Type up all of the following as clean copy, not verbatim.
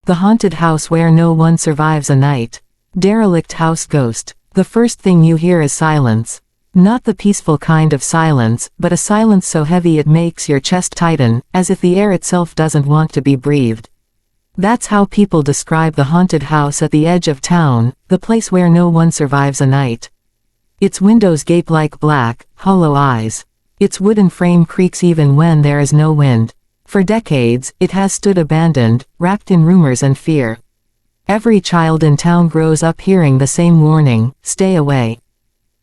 The haunted house where no one survives a night. Derelict house ghost. The first thing you hear is silence. Not the peaceful kind of silence, but a silence so heavy it makes your chest tighten, as if the air itself doesn't want to be breathed. That's how people describe the haunted house at the edge of town, the place where no one survives a night. Its windows gape like black, hollow eyes. Its wooden frame creaks even when there is no wind. For decades, it has stood abandoned, wrapped in rumors and fear. Every child in town grows up hearing the same warning, stay away.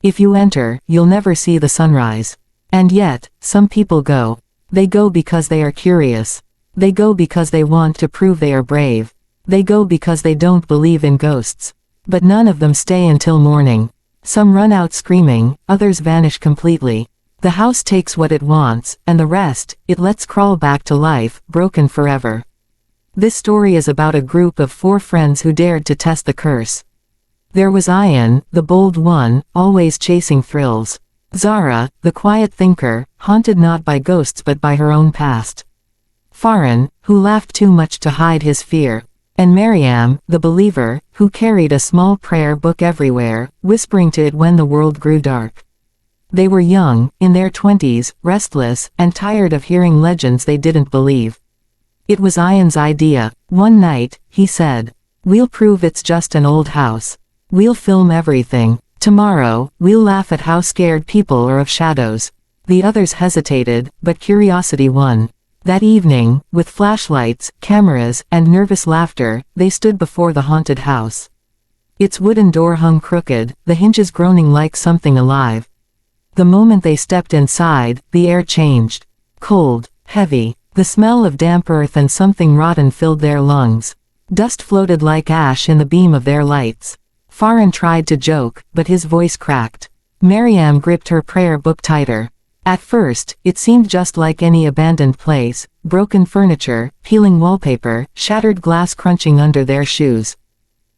If you enter, you'll never see the sunrise. And yet, some people go. They go because they are curious. They go because they want to prove they are brave. They go because they don't believe in ghosts. But none of them stay until morning. Some run out screaming, others vanish completely. The house takes what it wants, and the rest, it lets crawl back to life, broken forever. This story is about a group of 4 friends who dared to test the curse. There was Ian, the bold one, always chasing thrills. Zara, the quiet thinker, haunted not by ghosts but by her own past. Farhan, who laughed too much to hide his fear. And Mariam, the believer, who carried a small prayer book everywhere, whispering to it when the world grew dark. They were young, in their 20s, restless, and tired of hearing legends they didn't believe. It was Ian's idea. One night, he said, "We'll prove it's just an old house. We'll film everything. Tomorrow, we'll laugh at how scared people are of shadows." The others hesitated, but curiosity won. That evening, with flashlights, cameras, and nervous laughter, they stood before the haunted house. Its wooden door hung crooked, the hinges groaning like something alive. The moment they stepped inside, the air changed. Cold, heavy. The smell of damp earth and something rotten filled their lungs. Dust floated like ash in the beam of their lights. Farhan tried to joke, but his voice cracked. Mariam gripped her prayer book tighter. At first, it seemed just like any abandoned place, broken furniture, peeling wallpaper, shattered glass crunching under their shoes.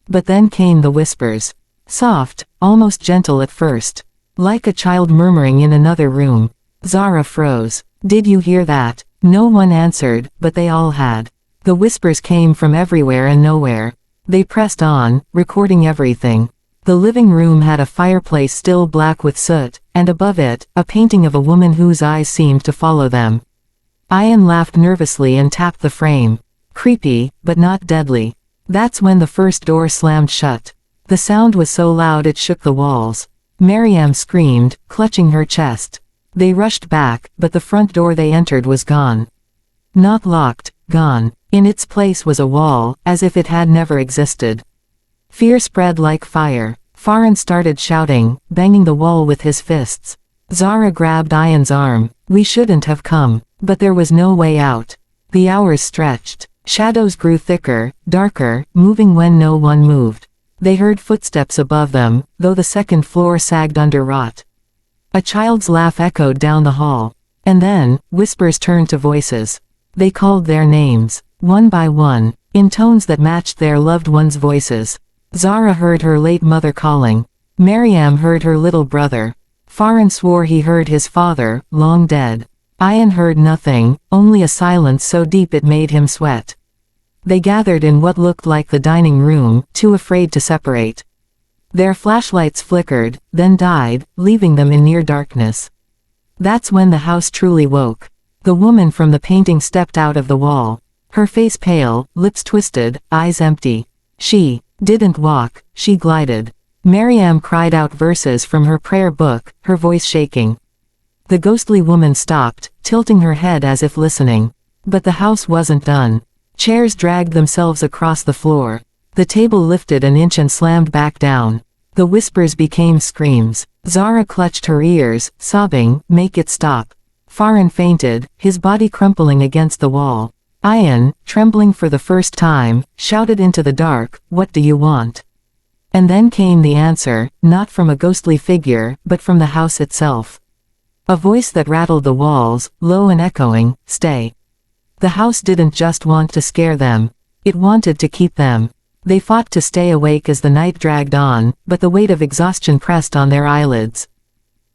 But then came the whispers. Soft, almost gentle at first. Like a child murmuring in another room. Zara froze. "Did you hear that?" No one answered, but they all had. The whispers came from everywhere and nowhere. They pressed on, recording everything. The living room had a fireplace still black with soot, and above it, a painting of a woman whose eyes seemed to follow them. Ian laughed nervously and tapped the frame. Creepy, but not deadly. That's when the first door slammed shut. The sound was so loud it shook the walls. Mariam screamed, clutching her chest. They rushed back, but the front door they entered was gone. Not locked, gone. In its place was a wall, as if it had never existed. Fear spread like fire. Farhan started shouting, banging the wall with his fists. Zara grabbed Ian's arm. "We shouldn't have come." But there was no way out. The hours stretched. Shadows grew thicker, darker, moving when no one moved. They heard footsteps above them, though the second floor sagged under rot. A child's laugh echoed down the hall. And then, whispers turned to voices. They called their names, one by one, in tones that matched their loved ones' voices. Zara heard her late mother calling. Mariam heard her little brother. Farhan swore he heard his father, long dead. Ian heard nothing, only a silence so deep it made him sweat. They gathered in what looked like the dining room, too afraid to separate. Their flashlights flickered, then died, leaving them in near darkness. That's when the house truly woke. The woman from the painting stepped out of the wall. Her face pale, lips twisted, eyes empty. She didn't walk, she glided. Mariam cried out verses from her prayer book, her voice shaking. The ghostly woman stopped, tilting her head as if listening. But the house wasn't done. Chairs dragged themselves across the floor. The table lifted an inch and slammed back down. The whispers became screams. Zara clutched her ears, sobbing, "Make it stop." Farhan fainted, his body crumpling against the wall. Ian, trembling for the first time, shouted into the dark, "What do you want?" And then came the answer, not from a ghostly figure, but from the house itself. A voice that rattled the walls, low and echoing, "Stay." The house didn't just want to scare them. It wanted to keep them. They fought to stay awake as the night dragged on, but the weight of exhaustion pressed on their eyelids.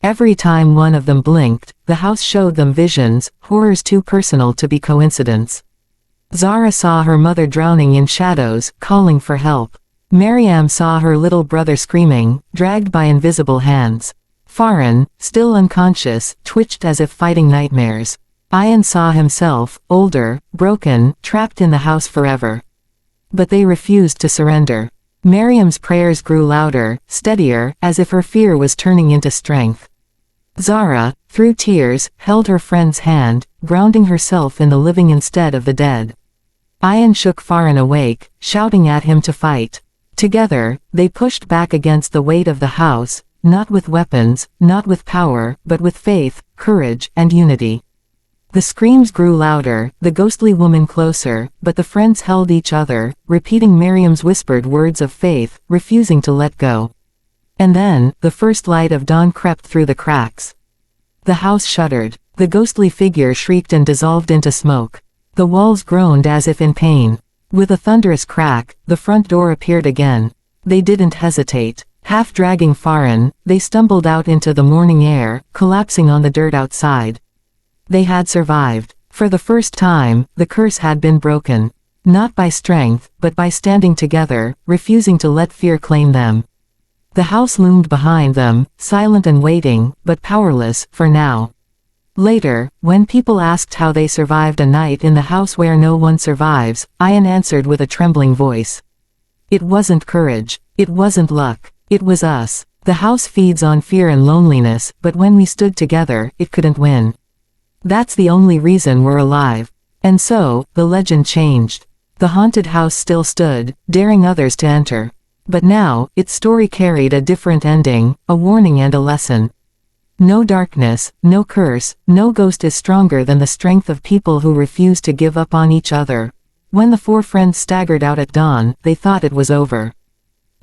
Every time one of them blinked, the house showed them visions, horrors too personal to be coincidence. Zara saw her mother drowning in shadows, calling for help. Maryam saw her little brother screaming, dragged by invisible hands. Farhan, still unconscious, twitched as if fighting nightmares. Ayan saw himself, older, broken, trapped in the house forever. But they refused to surrender. Maryam's prayers grew louder, steadier, as if her fear was turning into strength. Zara, through tears, held her friend's hand, grounding herself in the living instead of the dead. Ayan shook Farhan awake, shouting at him to fight. Together, they pushed back against the weight of the house, not with weapons, not with power, but with faith, courage, and unity. The screams grew louder, the ghostly woman closer, but the friends held each other, repeating Maryam's whispered words of faith, refusing to let go. And then, the first light of dawn crept through the cracks. The house shuddered. The ghostly figure shrieked and dissolved into smoke. The walls groaned as if in pain. With a thunderous crack, the front door appeared again. They didn't hesitate. Half dragging Farhan, they stumbled out into the morning air, collapsing on the dirt outside. They had survived. For the first time, the curse had been broken. Not by strength, but by standing together, refusing to let fear claim them. The house loomed behind them, silent and waiting, but powerless, for now. Later, when people asked how they survived a night in the house where no one survives, Ayan answered with a trembling voice. It wasn't courage. It wasn't luck. It was us. The house feeds on fear and loneliness, but when we stood together, it couldn't win. That's the only reason we're alive. And so, the legend changed. The haunted house still stood, daring others to enter. But now, its story carried a different ending, a warning and a lesson. No darkness, no curse, no ghost is stronger than the strength of people who refuse to give up on each other. When the four friends staggered out at dawn, they thought it was over.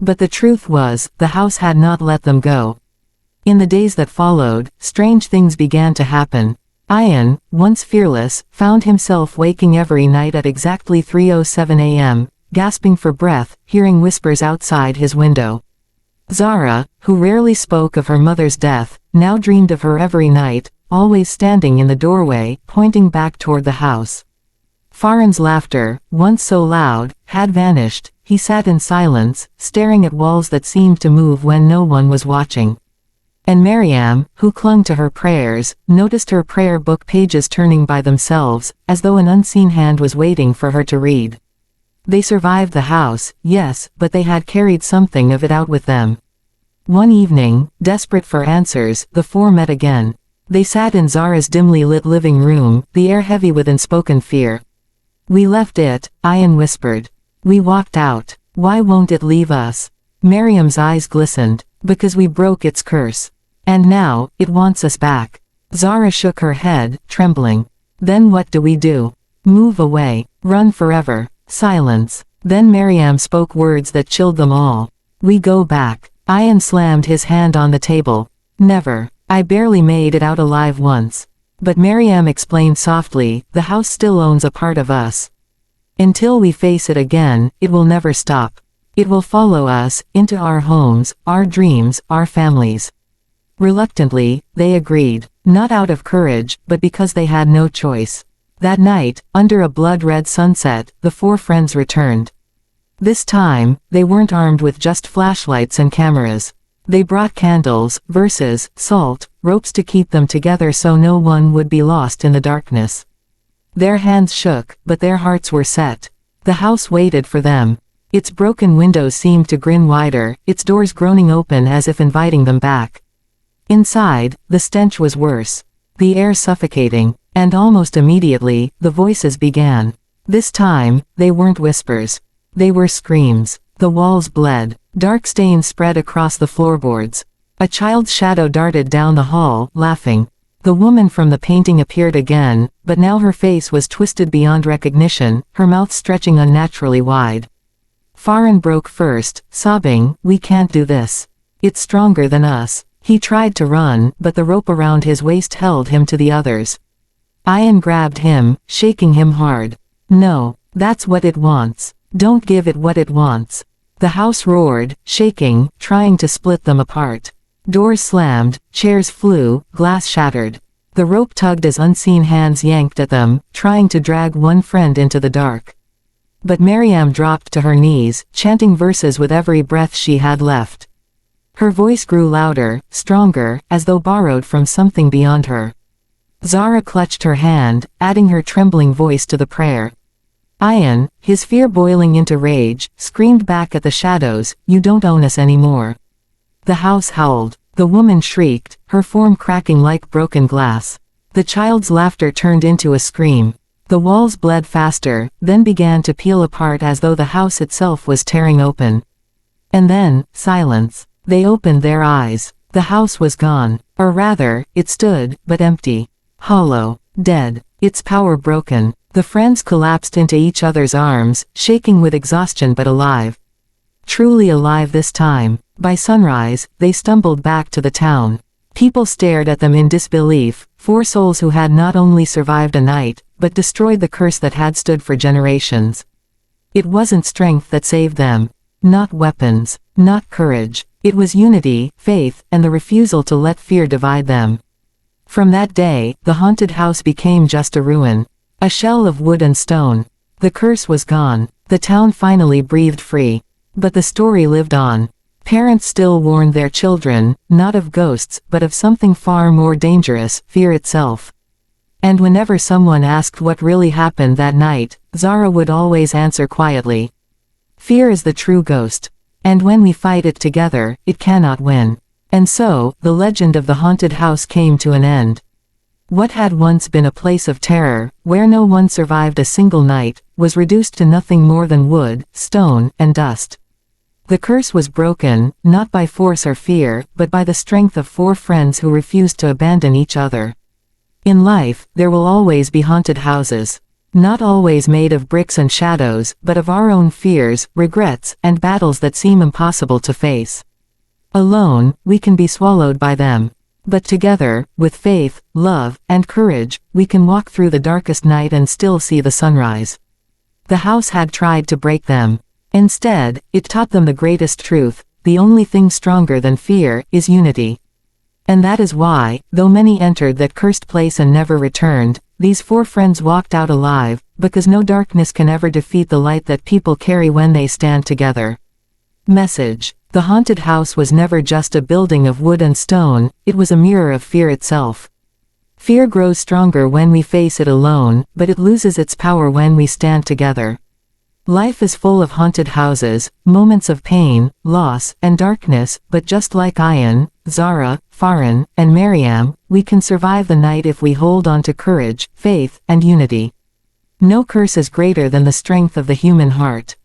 But the truth was, the house had not let them go. In the days that followed, strange things began to happen. Ayan, once fearless, found himself waking every night at exactly 3:07 a.m., gasping for breath, hearing whispers outside his window. Zara, who rarely spoke of her mother's death, now dreamed of her every night, always standing in the doorway, pointing back toward the house. Farhan's laughter, once so loud, had vanished. He sat in silence, staring at walls that seemed to move when no one was watching. And Maryam, who clung to her prayers, noticed her prayer book pages turning by themselves, as though an unseen hand was waiting for her to read. They survived the house, yes, but they had carried something of it out with them. One evening, desperate for answers, the four met again. They sat in Zara's dimly lit living room, the air heavy with unspoken fear. We left it, Ayan whispered. We walked out. Why won't it leave us? Maryam's eyes glistened. Because we broke its curse. And now, it wants us back. Zara shook her head, trembling. Then what do we do? Move away. Run forever. Silence. Then Maryam spoke words that chilled them all. We go back. Ayan slammed his hand on the table. Never. I barely made it out alive once. But Maryam explained softly, the house still owns a part of us. Until we face it again, it will never stop. It will follow us, into our homes, our dreams, our families. Reluctantly, they agreed, not out of courage, but because they had no choice. That night, under a blood-red sunset, the four friends returned. This time, they weren't armed with just flashlights and cameras. They brought candles, verses, salt, ropes to keep them together so no one would be lost in the darkness. Their hands shook, but their hearts were set. The house waited for them. Its broken windows seemed to grin wider, its doors groaning open as if inviting them back. Inside, the stench was worse. The air suffocating. And almost immediately, the voices began. This time, they weren't whispers. They were screams. The walls bled. Dark stains spread across the floorboards. A child's shadow darted down the hall, laughing. The woman from the painting appeared again, but now her face was twisted beyond recognition, her mouth stretching unnaturally wide. Farhan broke first, sobbing, "We can't do this. It's stronger than us." He tried to run, but the rope around his waist held him to the others. Ayan grabbed him, shaking him hard. No, that's what it wants. Don't give it what it wants. The house roared, shaking, trying to split them apart. Doors slammed, chairs flew, glass shattered. The rope tugged as unseen hands yanked at them, trying to drag one friend into the dark. But Miriam dropped to her knees, chanting verses with every breath she had left. Her voice grew louder, stronger, as though borrowed from something beyond her. Zara clutched her hand, adding her trembling voice to the prayer. Ian, his fear boiling into rage, screamed back at the shadows, "You don't own us anymore." The house howled. The woman shrieked, her form cracking like broken glass. The child's laughter turned into a scream. The walls bled faster, then began to peel apart as though the house itself was tearing open. And then, silence. They opened their eyes. The house was gone. Or rather, it stood, but empty. Hollow. Dead. Its power broken. The friends collapsed into each other's arms, shaking with exhaustion but alive. Truly alive this time. By sunrise, they stumbled back to the town. People stared at them in disbelief, 4 souls who had not only survived a night, but destroyed the curse that had stood for generations. It wasn't strength that saved them. Not weapons. Not courage. It was unity, faith, and the refusal to let fear divide them. From that day, the haunted house became just a ruin. A shell of wood and stone. The curse was gone. The town finally breathed free. But the story lived on. Parents still warned their children, not of ghosts, but of something far more dangerous, fear itself. And whenever someone asked what really happened that night, Zara would always answer quietly. Fear is the true ghost. And when we fight it together, it cannot win. And so, the legend of the haunted house came to an end. What had once been a place of terror, where no one survived a single night, was reduced to nothing more than wood, stone, and dust. The curse was broken, not by force or fear, but by the strength of 4 friends who refused to abandon each other. In life, there will always be haunted houses. Not always made of bricks and shadows, but of our own fears, regrets, and battles that seem impossible to face. Alone, we can be swallowed by them. But together, with faith, love, and courage, we can walk through the darkest night and still see the sunrise. The house had tried to break them. Instead, it taught them the greatest truth: the only thing stronger than fear is unity. And that is why, though many entered that cursed place and never returned, these 4 friends walked out alive, because no darkness can ever defeat the light that people carry when they stand together. Message: the haunted house was never just a building of wood and stone, it was a mirror of fear itself. Fear grows stronger when we face it alone, but it loses its power when we stand together. Life is full of haunted houses, moments of pain, loss, and darkness, but just like Ian, Zara, Farhan, and Miriam, we can survive the night if we hold on to courage, faith, and unity. No curse is greater than the strength of the human heart.